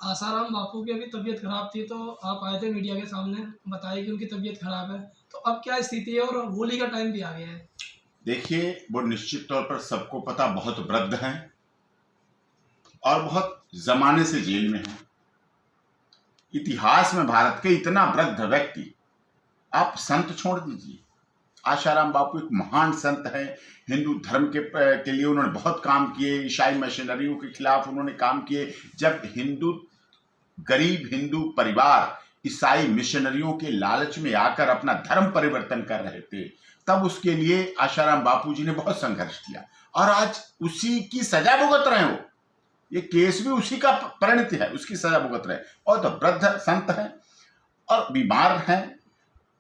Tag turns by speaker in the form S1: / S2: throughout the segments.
S1: आसाराम बापू की अभी तबीयत खराब थी, तो आप आए थे मीडिया के सामने, बताए कि उनकी तबीयत खराब है। तो अब क्या स्थिति है और होली का टाइम भी आ गया है।
S2: देखिए, वो निश्चित तौर पर सबको पता बहुत वृद्ध हैं और बहुत जमाने से जेल में हैं। इतिहास में भारत के इतना वृद्ध व्यक्ति, आप संत छोड़ दीजिए, आशाराम बापू एक महान संत हैं। हिंदू धर्म के लिए उन्होंने बहुत काम किए, ईसाई मशीनरियों के खिलाफ उन्होंने काम किए। जब गरीब हिंदू परिवार ईसाई मिशनरियों के लालच में आकर अपना धर्म परिवर्तन कर रहे थे, तब उसके लिए आशाराम बापू जी ने बहुत संघर्ष किया और आज उसी की सजा भुगत रहे हो। ये केस भी उसी का परिणति है, उसकी सजा भुगत रहे। और तो वृद्ध संत हैं और बीमार हैं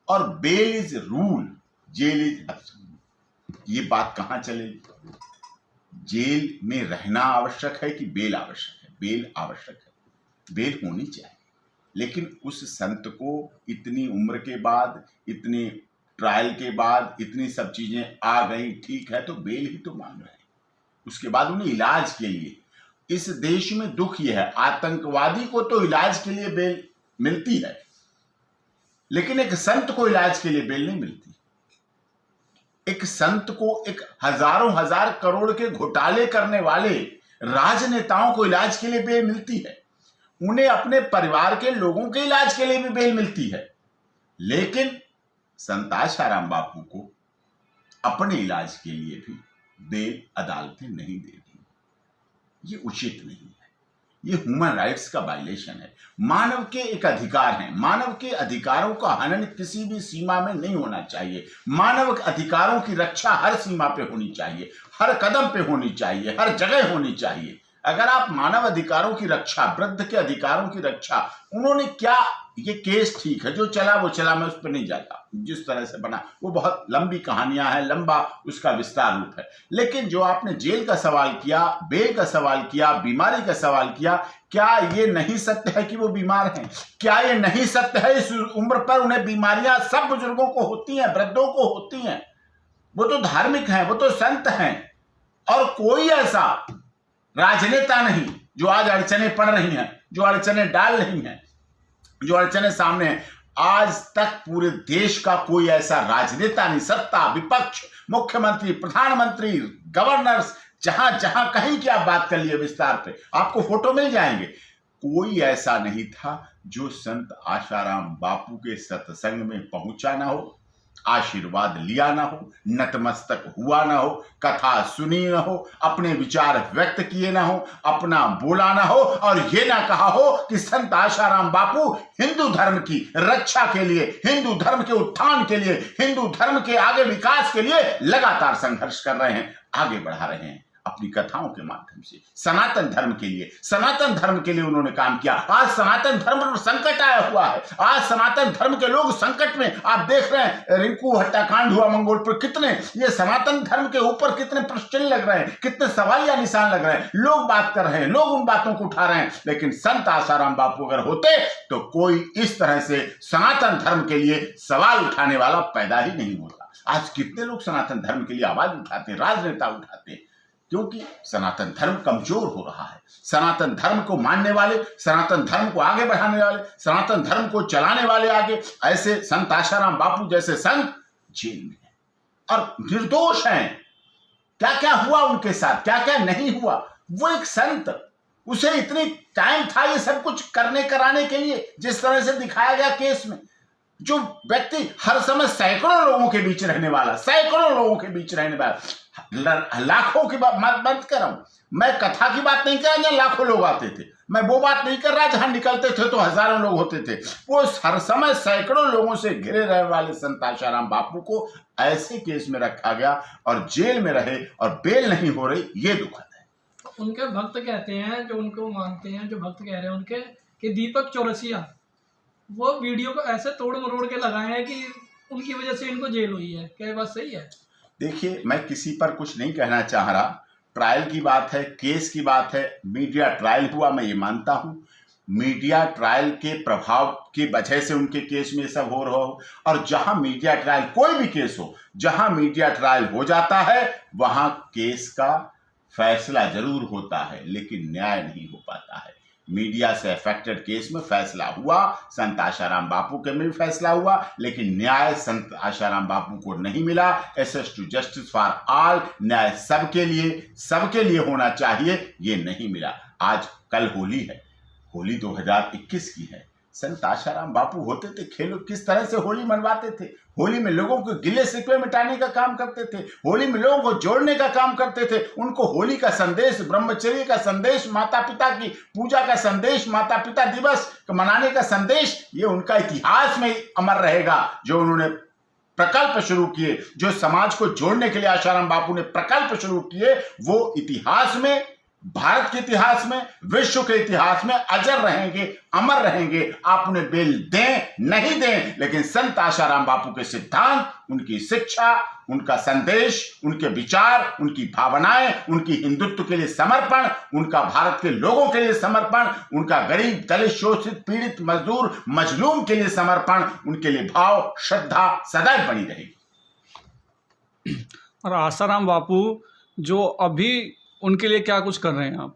S2: और bail is rule, jail is absolute. ये बात कहां चलेगी? जेल में रहना आवश्यक है कि बेल आवश्यक है? बेल आवश्यक है, बेल होनी चाहिए। लेकिन उस संत को इतनी उम्र के बाद, इतने ट्रायल के बाद इतनी सब चीजें आ गई, ठीक है, तो बेल ही तो मांग रहे हैं। उसके बाद उन्हें इलाज के लिए, इस देश में दुख यह है, आतंकवादी को तो इलाज के लिए बेल मिलती है, लेकिन एक संत को इलाज के लिए बेल नहीं मिलती। एक संत को, एक हजारों हजार करोड़ के घोटाले करने वाले राजनेताओं को इलाज के लिए बेल मिलती है, उन्हें अपने परिवार के लोगों के इलाज के लिए भी बेल मिलती है। लेकिन संत आशाराम बापू को अपने इलाज के लिए भी बेल अदालतें नहीं दे रही। ये उचित नहीं है, ये ह्यूमन राइट्स का वायलेशन है। मानव के एक अधिकार हैं, मानव के अधिकारों का हनन किसी भी सीमा में नहीं होना चाहिए। मानव के अधिकारों की रक्षा हर सीमा पे होनी चाहिए, हर कदम पे होनी चाहिए, हर जगह होनी चाहिए। अगर आप मानव अधिकारों की रक्षा, वृद्ध के अधिकारों की रक्षा, उन्होंने क्या, ये केस ठीक है, जो चला वो चला, मैं उस पर नहीं जाता। जिस तरह से बना वो बहुत लंबी कहानियां हैं, लंबा उसका विस्तार रूप है। लेकिन जो आपने जेल का सवाल किया, बेल का सवाल किया, बीमारी का सवाल किया, क्या ये नहीं सत्य है कि वो बीमार हैं? क्या ये नहीं सत्य है इस उम्र पर उन्हें बीमारियां सब बुजुर्गों को होती हैं, वृद्धों को होती हैं? वो तो धार्मिक हैं, वो तो संत हैं, और कोई ऐसा राजनेता नहीं जो आज अड़चने पड़ रही हैं, जो अड़चने डाल रही हैं, जो अड़चने सामने हैं। आज तक पूरे देश का कोई ऐसा राजनेता नहीं, सत्ता, विपक्ष, मुख्यमंत्री, प्रधानमंत्री, गवर्नर्स, जहां जहां कहीं की आप बात कर लिए विस्तार पे, आपको फोटो मिल जाएंगे, कोई ऐसा नहीं था जो संत आशाराम बापू के सत्संग में पहुंचा ना हो, आशीर्वाद लिया ना हो, नतमस्तक हुआ ना हो, कथा सुनी ना हो, अपने विचार व्यक्त किए ना हो, अपना बोला ना हो, और ये ना कहा हो कि संत आशाराम बापू हिंदू धर्म की रक्षा के लिए, हिंदू धर्म के उत्थान के लिए, हिंदू धर्म के आगे विकास के लिए लगातार संघर्ष कर रहे हैं, आगे बढ़ा रहे हैं अपनी कथाओं के माध्यम से। सनातन धर्म के लिए, सनातन धर्म के लिए उन्होंने काम किया। आज सनातन धर्म पर संकट आया हुआ है, आज सनातन धर्म के लोग संकट में। आप देख रहे हैं रिंकू हत्याकांड हुआ मंगोलपुर, कितने ये सनातन धर्म के ऊपर कितने प्रश्न लग रहे हैं, कितने सवालिया निशान लग रहे हैं, लोग बात कर रहे हैं, लोग उन बातों को उठा रहे हैं। लेकिन संत आशाराम बापू अगर होते तो कोई इस तरह से सनातन धर्म के लिए सवाल उठाने वाला पैदा ही नहीं होता। आज कितने लोग सनातन धर्म के लिए आवाज उठाते हैं, राजनेता उठाते हैं, क्योंकि सनातन धर्म कमजोर हो रहा है। सनातन धर्म को मानने वाले, सनातन धर्म को आगे बढ़ाने वाले, सनातन धर्म को चलाने वाले आगे, ऐसे संत आशाराम बापू जैसे संत जेल में हैं और निर्दोष हैं। क्या क्या हुआ उनके साथ, क्या क्या नहीं हुआ। वो एक संत, उसे इतनी टाइम था ये सब कुछ करने कराने के लिए, जिस तरह से दिखाया गया केस में। जो व्यक्ति हर समय सैकड़ों लोगों के बीच रहने वाला, सैकड़ों लोगों के बीच रहने वाला, लाखों की बात मत कर रहा हूं मैं, कथा की बात नहीं कर रहा जहां लाखों लोग आते थे, मैं वो बात नहीं कर रहा जहां निकलते थे तो हजारों लोग होते थे। वो हर समय सैकड़ों लोगों से घिरे रहने वाले संत आशाराम बापू को ऐसे केस में रखा गया और जेल में रहे और बेल नहीं हो रही, ये दुखद है।
S1: उनके भक्त कहते हैं, जो उनको मानते हैं, जो भक्त कह रहे हैं उनके, कि दीपक चौरसिया वो वीडियो को ऐसे तोड़ मरोड़ के लगाए हैं कि उनकी वजह से इनको जेल हुई है। क्या ये बात सही है?
S2: देखिए, मैं किसी पर कुछ नहीं कहना चाह रहा, ट्रायल की बात है, केस की बात है, मीडिया ट्रायल हुआ, मैं ये मानता हूं। मीडिया ट्रायल के प्रभाव की वजह से उनके केस में सब हो रहा हो, और जहां मीडिया ट्रायल, कोई भी केस हो, जहां मीडिया ट्रायल हो जाता है वहां केस का फैसला जरूर होता है, लेकिन न्याय नहीं हो पाता है। मीडिया से अफेक्टेड केस में फैसला हुआ, संत आशाराम बापू के में भी फैसला हुआ, लेकिन न्याय संत आशाराम बापू को नहीं मिला। Access to justice for all, न्याय सबके लिए होना चाहिए, ये नहीं मिला। आज कल होली है, होली 2021 की है। संत आशाराम बापू होते थे, खेलों किस तरह से होली मनवाते थे, होली में लोगों को गिले शिकवे मिटाने का काम करते थे, होली में लोगों को जोड़ने का काम करते थे। उनको होली का संदेश, ब्रह्मचर्य का संदेश, माता पिता की पूजा का संदेश, माता पिता दिवस मनाने का संदेश, ये उनका इतिहास में अमर रहेगा। जो उन्होंने प्रकल्प शुरू किए, जो समाज को जोड़ने के लिए आशाराम बापू ने प्रकल्प शुरू किए, वो इतिहास में, भारत के इतिहास में, विश्व के इतिहास में अजर रहेंगे, अमर रहेंगे। आप उन्हें बेल दें नहीं दें, लेकिन संत आशाराम बापू के सिद्धांत, उनकी शिक्षा, उनका संदेश, उनके विचार, उनकी भावनाएं, उनकी हिंदुत्व के लिए समर्पण, उनका भारत के लोगों के लिए समर्पण, उनका गरीब, दलित, शोषित, पीड़ित, मजदूर, मजलूम के लिए समर्पण, उनके लिए भाव, श्रद्धा सदैव बनी रहेगी।
S3: और आशाराम बापू जो अभी उनके लिए क्या कुछ कर रहे हैं आप?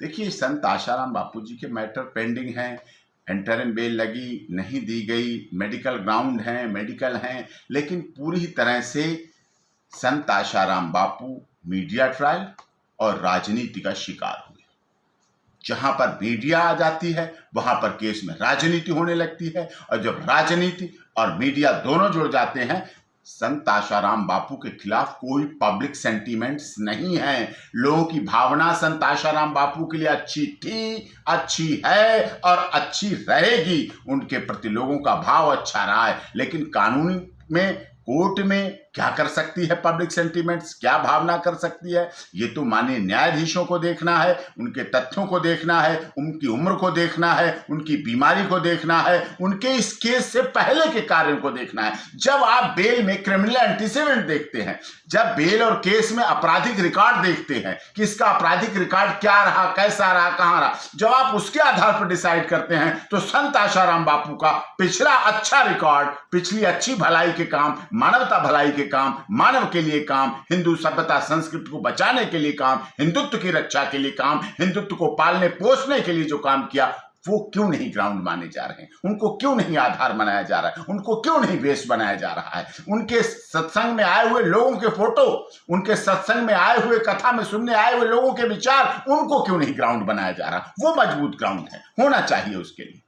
S2: देखिए, संत आशाराम बापू जी के मैटर पेंडिंग हैं, इंटरिम बेल लगी, नहीं दी गई, मेडिकल ग्राउंड हैं, मेडिकल हैं, लेकिन पूरी तरह से संत आशाराम बापू मीडिया ट्रायल और राजनीति का शिकार हुए। जहां पर मीडिया आ जाती है, वहां पर केस में राजनीति होने लगती है, और जब राजनीति और मीडिया दोनों जुड़ जाते हैं, संत आशाराम बापू के खिलाफ कोई पब्लिक सेंटीमेंट्स नहीं है। लोगों की भावना संत आशाराम बापू के लिए अच्छी थी, अच्छी है और अच्छी रहेगी। उनके प्रति लोगों का भाव अच्छा रहा है, लेकिन कानूनी में, कोर्ट में क्या कर सकती है पब्लिक सेंटीमेंट्स, क्या भावना कर सकती है, ये तो माननीय न्यायाधीशों को देखना है, उनके तथ्यों को देखना है, उनकी उम्र को देखना है, उनकी बीमारी को देखना है, उनके इस केस से पहले के कार्यों को देखना है। जब आप बेल में क्रिमिनल एंटीसीडेंट देखते हैं, जब बेल और केस में आपराधिक रिकॉर्ड देखते हैं कि इसका आपराधिक रिकॉर्ड क्या रहा, कैसा रहा, कहाँ रहा, जब आप उसके आधार पर डिसाइड करते हैं, तो संत आशाराम बापू का पिछला अच्छा रिकॉर्ड, पिछली अच्छी भलाई के काम, मानवता भलाई के काम, मानव के लिए काम, हिंदू सभ्यता संस्कृति को बचाने के लिए काम, हिंदुत्व की रक्षा के लिए काम, हिंदुत्व को पालने पोसने के लिए जो काम किया, वो क्यों नहीं ग्राउंड माने जा रहे हैं? उनको क्यों नहीं आधार बनाया जा रहा है? उनको क्यों नहीं बेस बनाया जा रहा है? उनके सत्संग में आए हुए लोगों के फोटो, उनके सत्संग में आए हुए, कथा में सुनने आए हुए लोगों के विचार, उनको क्यों नहीं ग्राउंड बनाया जा रहा? वो मजबूत ग्राउंड है, होना चाहिए उसके लिए।